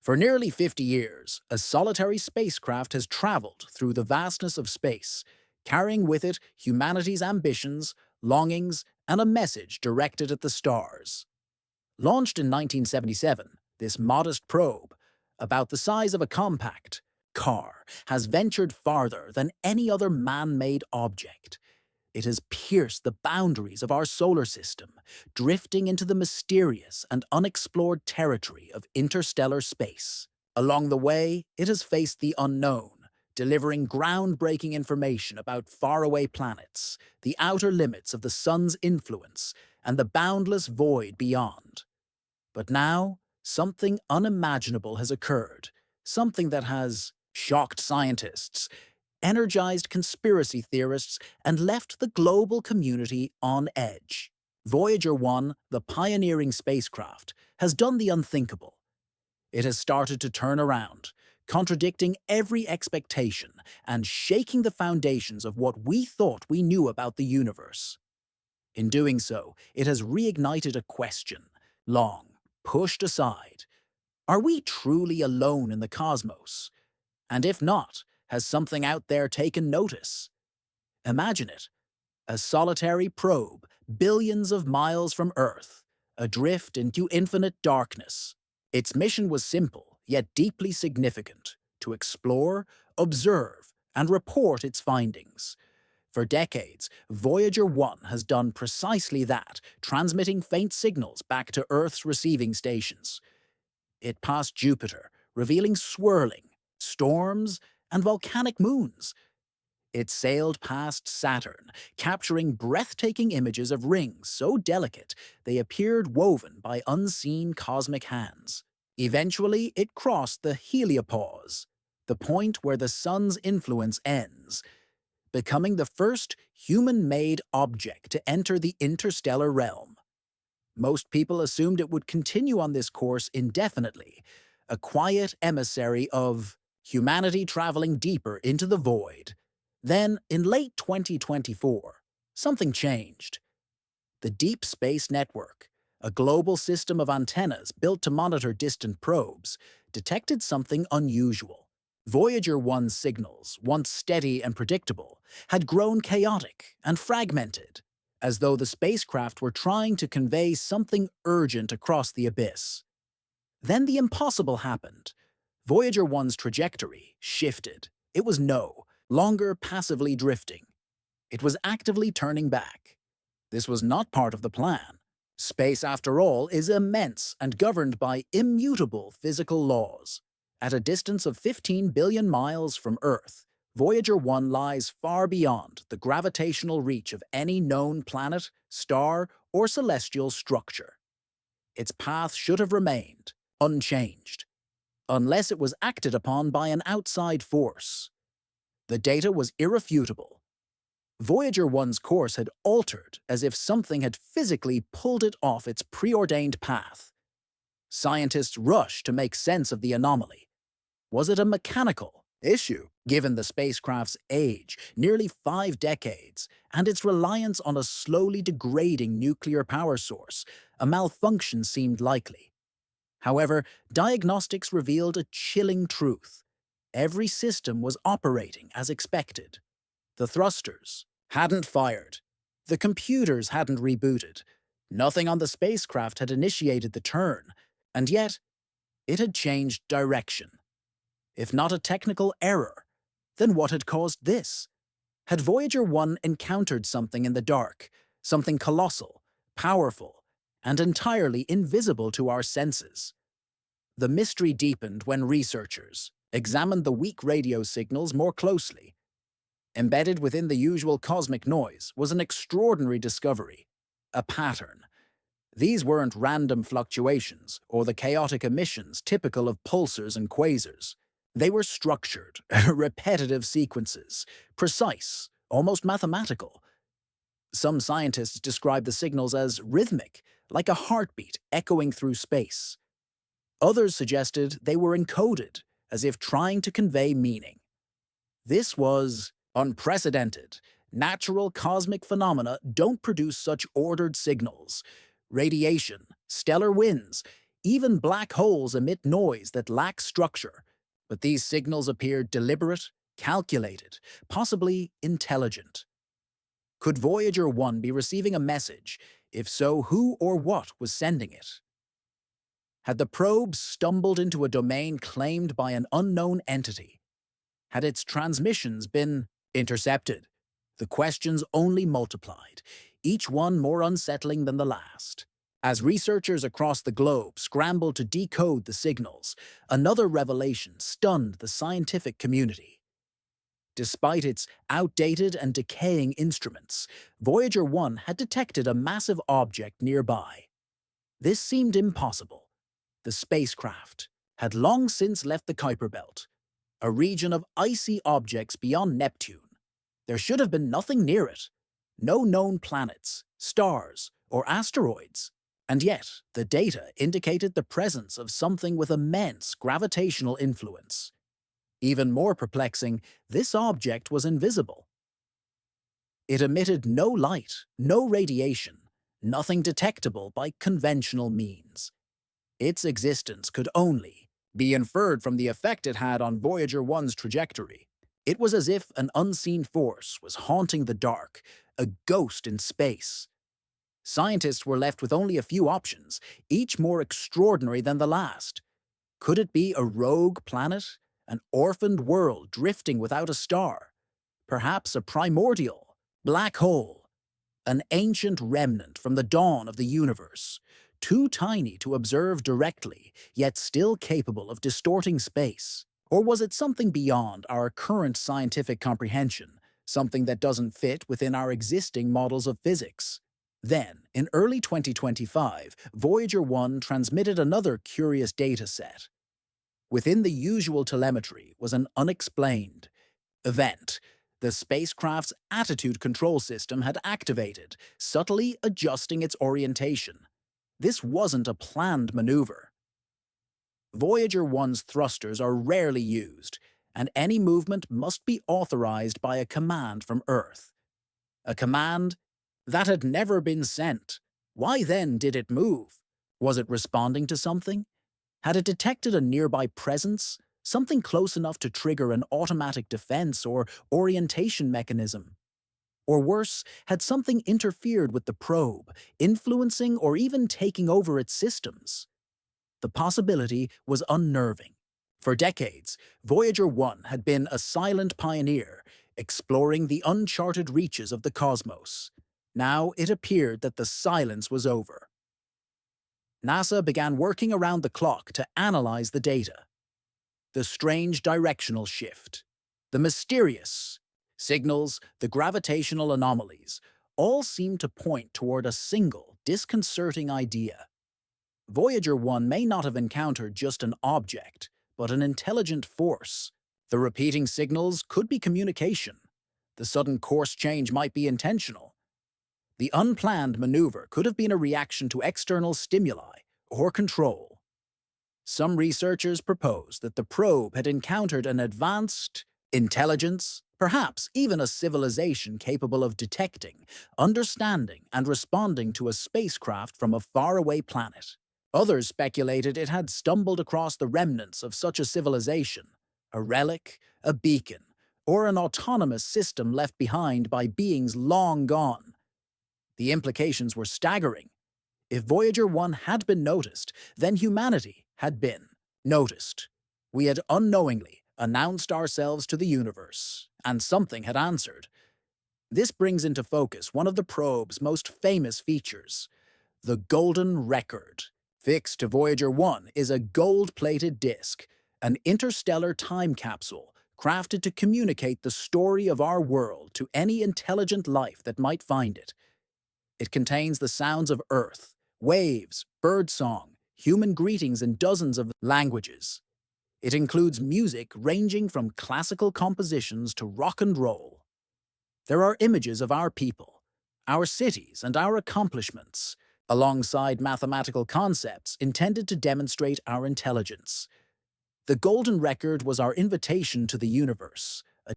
For nearly 50 years, a solitary spacecraft has traveled through the vastness of space, carrying with it humanity's ambitions, longings, and a message directed at the stars. Launched in 1977, this modest probe, about the size of a compact car, has ventured farther than any other man-made object. It has pierced the boundaries of our solar system, drifting into the mysterious and unexplored territory of interstellar space. Along the way, it has faced the unknown, delivering groundbreaking information about faraway planets, the outer limits of the sun's influence, and the boundless void beyond. But now, something unimaginable has occurred, something that has shocked scientists, energized conspiracy theorists, and left the global community on edge. Voyager 1, the pioneering spacecraft, has done the unthinkable. It has started to turn around, contradicting every expectation and shaking the foundations of what we thought we knew about the universe. In doing so, it has reignited a question, long pushed aside. Are we truly alone in the cosmos? And if not, has something out there taken notice? Imagine it, a solitary probe, billions of miles from Earth, adrift into infinite darkness. Its mission was simple, yet deeply significant: to explore, observe, and report its findings. For decades, Voyager 1 has done precisely that, transmitting faint signals back to Earth's receiving stations. It passed Jupiter, revealing swirling, storms, and volcanic moons. It sailed past Saturn, capturing breathtaking images of rings so delicate they appeared woven by unseen cosmic hands. Eventually, it crossed the heliopause, the point where the sun's influence ends, becoming the first human-made object to enter the interstellar realm. Most people assumed it would continue on this course indefinitely, a quiet emissary of humanity traveling deeper into the void. Then, in late 2024, something changed. The Deep Space Network, a global system of antennas built to monitor distant probes, detected something unusual. Voyager 1's signals, once steady and predictable, had grown chaotic and fragmented, as though the spacecraft were trying to convey something urgent across the abyss. Then the impossible happened. Voyager 1's trajectory shifted. It was no longer passively drifting. It was actively turning back. This was not part of the plan. Space, after all, is immense and governed by immutable physical laws. At a distance of 15 billion miles from Earth, Voyager 1 lies far beyond the gravitational reach of any known planet, star, or celestial structure. Its path should have remained unchanged, unless it was acted upon by an outside force. The data was irrefutable. Voyager 1's course had altered as if something had physically pulled it off its preordained path. Scientists rushed to make sense of the anomaly. Was it a mechanical issue, given the spacecraft's age, nearly 5 decades, and its reliance on a slowly degrading nuclear power source? A malfunction seemed likely. However, diagnostics revealed a chilling truth. Every system was operating as expected. The thrusters hadn't fired. The computers hadn't rebooted. Nothing on the spacecraft had initiated the turn, and yet it had changed direction. If not a technical error, then what had caused this? Had Voyager 1 encountered something in the dark, something colossal, powerful, and entirely invisible to our senses? The mystery deepened when researchers examined the weak radio signals more closely. Embedded within the usual cosmic noise was an extraordinary discovery: a pattern. These weren't random fluctuations or the chaotic emissions typical of pulsars and quasars. They were structured, repetitive sequences, precise, almost mathematical. Some scientists describe the signals as rhythmic, like a heartbeat echoing through space. Others suggested they were encoded, as if trying to convey meaning. This was unprecedented. Natural cosmic phenomena don't produce such ordered signals. Radiation, stellar winds, Even black holes emit noise that lacks structure, but these signals appeared deliberate, calculated, possibly intelligent. Could Voyager 1 be receiving a message? If so, who or what was sending it? Had the probe stumbled into a domain claimed by an unknown entity? Had its transmissions been intercepted? The questions only multiplied, each one more unsettling than the last. As researchers across the globe scrambled to decode the signals, another revelation stunned the scientific community. Despite its outdated and decaying instruments, Voyager 1 had detected a massive object nearby. This seemed impossible. The spacecraft had long since left the Kuiper Belt, a region of icy objects beyond Neptune. There should have been nothing near it. No known planets, stars, or asteroids. And yet, the data indicated the presence of something with immense gravitational influence. Even more perplexing, this object was invisible. It emitted no light, no radiation, nothing detectable by conventional means. Its existence could only be inferred from the effect it had on Voyager 1's trajectory. It was as if an unseen force was haunting the dark, a ghost in space. Scientists were left with only a few options, each more extraordinary than the last. Could it be a rogue planet, an orphaned world drifting without a star? Perhaps a primordial black hole, an ancient remnant from the dawn of the universe, too tiny to observe directly, yet still capable of distorting space? Or was it something beyond our current scientific comprehension, something that doesn't fit within our existing models of physics? Then, in early 2025, Voyager 1 transmitted another curious data set. Within the usual telemetry was an unexplained event. The spacecraft's attitude control system had activated, subtly adjusting its orientation. This wasn't a planned maneuver. Voyager 1's thrusters are rarely used, and any movement must be authorized by a command from Earth. A command that had never been sent. Why then did it move? Was it responding to something? Had it detected a nearby presence, something close enough to trigger an automatic defense or orientation mechanism? Or worse, had something interfered with the probe, influencing or even taking over its systems? The possibility was unnerving. For decades, Voyager 1 had been a silent pioneer, exploring the uncharted reaches of the cosmos. Now it appeared that the silence was over. NASA began working around the clock to analyze the data. The strange directional shift, the mysterious signals, the gravitational anomalies, all seemed to point toward a single, disconcerting idea. Voyager 1 may not have encountered just an object, but an intelligent force. The repeating signals could be communication. The sudden course change might be intentional. The unplanned maneuver could have been a reaction to external stimuli or control. Some researchers propose that the probe had encountered an advanced intelligence, perhaps even a civilization capable of detecting, understanding, and responding to a spacecraft from a faraway planet. Others speculated it had stumbled across the remnants of such a civilization, a relic, a beacon, or an autonomous system left behind by beings long gone. The implications were staggering. If Voyager 1 had been noticed, then humanity had been noticed. We had unknowingly announced ourselves to the universe, and something had answered. This brings into focus one of the probe's most famous features, the Golden Record. Fixed to Voyager 1 is a gold-plated disk, an interstellar time capsule crafted to communicate the story of our world to any intelligent life that might find it. It contains the sounds of Earth, waves, birdsong, human greetings in dozens of languages. It includes music ranging from classical compositions to rock and roll. There are images of our people, our cities, and our accomplishments, alongside mathematical concepts intended to demonstrate our intelligence. The Golden Record was our invitation to the universe,